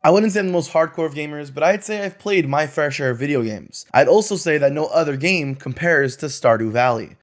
I wouldn't say I'm the most hardcore of gamers, but I'd say I've played my fair share of video games. I'd also say that no other game compares to Stardew Valley.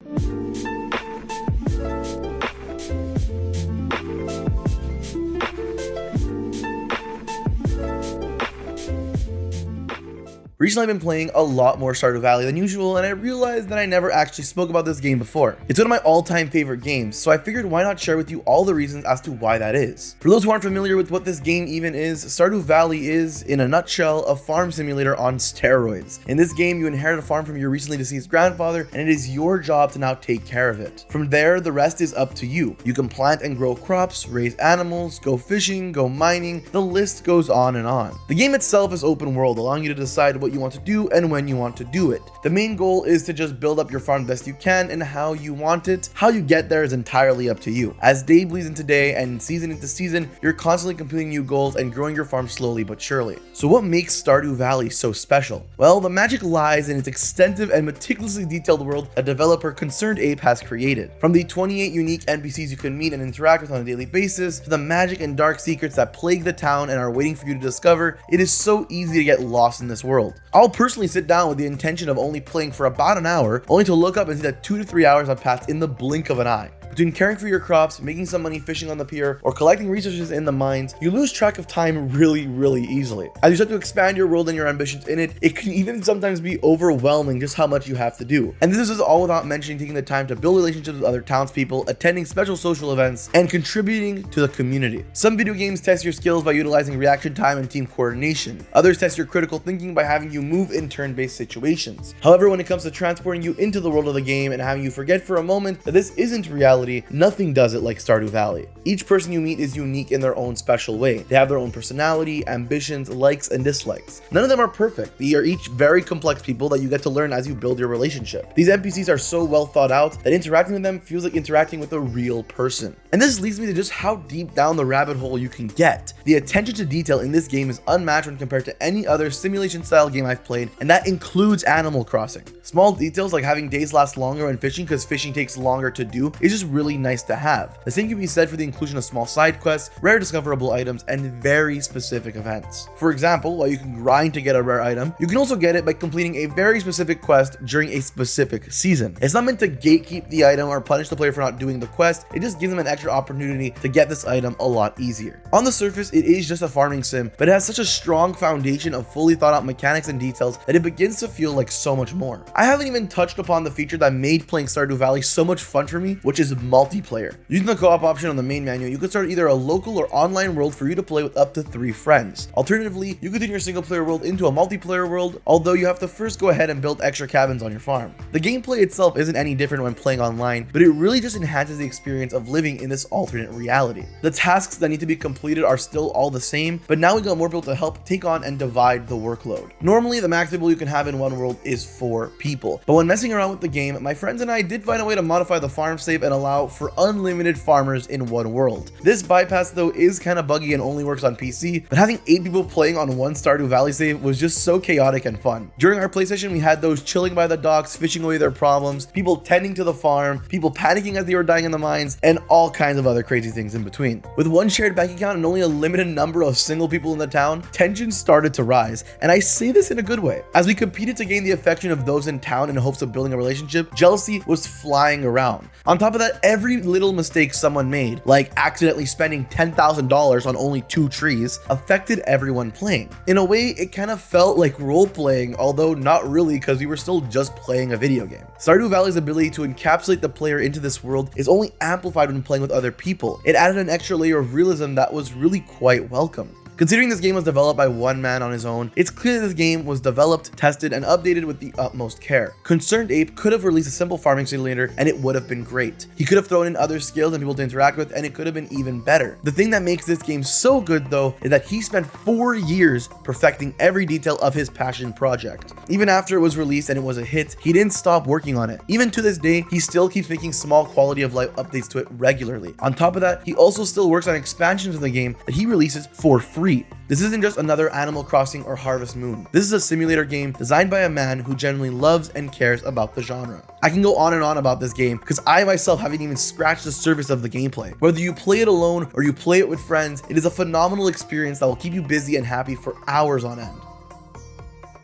Recently I've been playing a lot more Stardew Valley than usual, and I realized that I never actually spoke about this game before. It's one of my all-time favorite games, so I figured why not share with you all the reasons as to why that is. For those who aren't familiar with what this game even is, Stardew Valley is, in a nutshell, a farm simulator on steroids. In this game, you inherit a farm from your recently deceased grandfather, and it is your job to now take care of it. From there, the rest is up to you. You can plant and grow crops, raise animals, go fishing, go mining, the list goes on and on. The game itself is open world, allowing you to decide what you want to do and when you want to do it. The main goal is to just build up your farm best you can, and how you want it. How you get there is entirely up to you. As day bleeds into day and season into season, you're constantly completing new goals and growing your farm slowly but surely. So what makes Stardew Valley so special? Well, the magic lies in its extensive and meticulously detailed world that developer Concerned Ape has created. From the 28 unique NPCs you can meet and interact with on a daily basis, to the magic and dark secrets that plague the town and are waiting for you to discover, it is so easy to get lost in this world. I'll personally sit down with the intention of only playing for about an hour, only to look up and see that 2 to 3 hours have passed in the blink of an eye. Between caring for your crops, making some money fishing on the pier, or collecting resources in the mines, you lose track of time really easily. As you start to expand your world and your ambitions in it, it can even sometimes be overwhelming just how much you have to do. And this is all without mentioning taking the time to build relationships with other townspeople, attending special social events, and contributing to the community. Some video games test your skills by utilizing reaction time and team coordination. Others test your critical thinking by having you move in turn-based situations. However, when it comes to transporting you into the world of the game and having you forget for a moment that this isn't reality, nothing does it like Stardew Valley. Each person you meet is unique in their own special way. They have their own personality, ambitions, likes, and dislikes. None of them are perfect. They are each very complex people that you get to learn as you build your relationship. These NPCs are so well thought out that interacting with them feels like interacting with a real person. And this leads me to just how deep down the rabbit hole you can get. The attention to detail in this game is unmatched when compared to any other simulation style game I've played, and that includes Animal Crossing. Small details like having days last longer when fishing because fishing takes longer to do is just really nice to have. The same can be said for the inclusion of small side quests, rare discoverable items, and very specific events. For example, while you can grind to get a rare item, you can also get it by completing a very specific quest during a specific season. It's not meant to gatekeep the item or punish the player for not doing the quest, it just gives them an extra opportunity to get this item a lot easier. On the surface, it is just a farming sim, but it has such a strong foundation of fully thought out mechanics and details that it begins to feel like so much more. I haven't even touched upon the feature that made playing Stardew Valley so much fun for me, which is multiplayer. Using the co-op option on the main menu, you could start either a local or online world for you to play with up to 3 friends. Alternatively, you could turn your single player world into a multiplayer world, although you have to first go ahead and build extra cabins on your farm. The gameplay itself isn't any different when playing online, but it really just enhances the experience of living in this alternate reality. The tasks that need to be completed are still all the same, but now we got more people to help take on and divide the workload. Normally, the max people you can have in one world is 4 people, but when messing around with the game, my friends and I did find a way to modify the farm save and allow for unlimited farmers in one world. This bypass though is kind of buggy and only works on PC, but having 8 people playing on one Stardew Valley save was just so chaotic and fun. During our play session, we had those chilling by the docks, fishing away their problems, people tending to the farm, people panicking as they were dying in the mines, and all kinds of other crazy things in between. With one shared bank account and only a limited number of single people in the town, tension started to rise, and I say this in a good way. As we competed to gain the affection of those in town in hopes of building a relationship, jealousy was flying around. On top of that, every little mistake someone made, like accidentally spending $10,000 on only 2 trees, affected everyone playing. In a way, it kind of felt like role-playing, although not really because we were still just playing a video game. Stardew Valley's ability to encapsulate the player into this world is only amplified when playing with other people. It added an extra layer of realism that was really quite welcome. Considering this game was developed by one man on his own, it's clear this game was developed, tested, and updated with the utmost care. Concerned Ape could have released a simple farming simulator and it would have been great. He could have thrown in other skills and people to interact with, and it could have been even better. The thing that makes this game so good though is that he spent 4 years perfecting every detail of his passion project. Even after it was released and it was a hit, he didn't stop working on it. Even to this day, he still keeps making small quality of life updates to it regularly. On top of that, he also still works on expansions of the game that he releases for free 3. This isn't just another Animal Crossing or Harvest Moon. This is a simulator game designed by a man who genuinely loves and cares about the genre. I can go on and on about this game because I myself haven't even scratched the surface of the gameplay. Whether you play it alone or you play it with friends, it is a phenomenal experience that will keep you busy and happy for hours on end.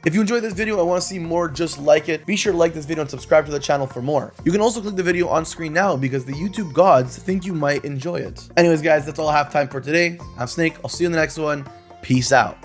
If you enjoyed this video and want to see more just like it, be sure to like this video and subscribe to the channel for more. You can also click the video on screen now because the YouTube gods think you might enjoy it. Anyways guys, that's all I have time for today. I'm Snake, I'll see you in the next one. Peace out.